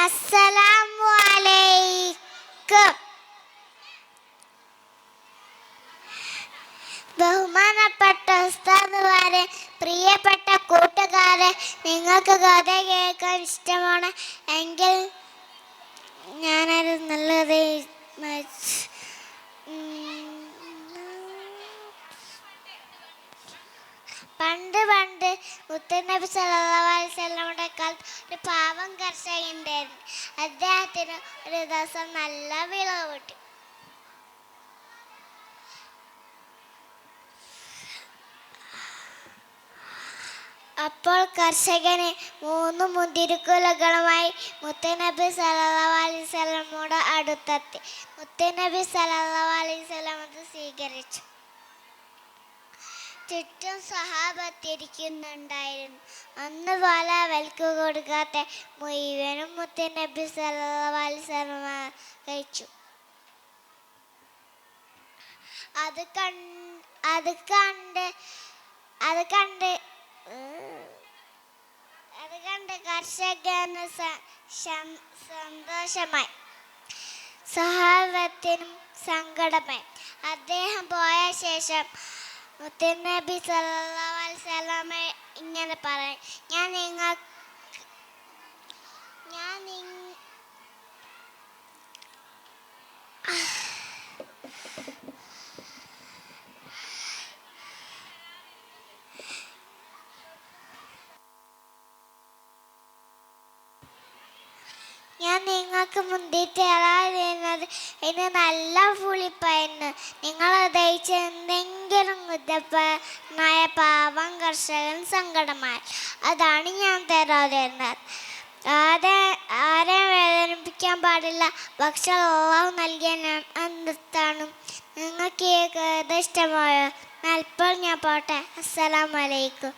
അസ്സലാമു അലൈക്കും. ബഹുമാനപ്പെട്ട ഉസ്താദുമാരെ, പ്രിയപ്പെട്ട കൂട്ടുകാരെ, നിങ്ങൾക്ക് കഥ കേൾക്കാൻ ഇഷ്ടമാണ് എങ്കിൽ ഞാനത് നല്ലത് പണ്ട് മുത്തുനബി സല്ലല്ലാഹു അലൈഹി വസല്ലമയുടെ കാലത്ത് ഒരു പാവം കർഷകനുണ്ടായിരുന്നു. അദ്ദേഹത്തിന് ഒരു ദിവസം നല്ല വിളവ് കിട്ടി. അപ്പോൾ കർഷകന് 3 മുന്തിരിക്കുലകളുമായി മുത്തുനബി സല്ലല്ലാഹു അലൈഹി വസല്ലമയുടെ അടുത്തെത്തി. മുത്തുനബി സല്ലല്ലാഹു അലൈഹി വസല്ലം അത് സ്വീകരിച്ചു. ചുറ്റും സ്വഹാബത്തിരിക്കുന്നുണ്ടായിരുന്നു. അന്ന് പോലെ അവൽക്ക് കൊടുക്കാത്ത മുഴുവനും മുത്തുനബി സല്ലല്ലാഹു അലൈഹി വസല്ലം കഴിച്ചു. അത് കണ്ട് കർഷകന് സന്തോഷമായി, സ്വഹാബത്തിനും സങ്കടമായി. അദ്ദേഹം പോയ ശേഷം മുത്തുനബി സല്ലല്ലാഹു അലൈഹി വസല്ലം ഇങ്ങനെ പറയും: ഞാൻ നിങ്ങൾക്ക് മുന്തിരി തരാതിരുന്നത് ഇനി നല്ല പുളിപ്പായിരുന്നു. നിങ്ങൾ ദഹിച്ച എന്തെങ്കിലും കുറ്റപ്പനായ പാവം കർഷകൻ സങ്കടമായി. അതാണ് ഞാൻ തരാതിരുന്നത്. ആരെയും വേദനിപ്പിക്കാൻ പാടില്ല. ഭക്ഷണം അല്ലാഹു നൽകിയ എന്താണ്. നിങ്ങൾക്ക് ഈ കഥ ഇഷ്ടമായോ? ഇപ്പോൾ ഞാൻ പോട്ടെ. അസ്സലാമു അലൈക്കും.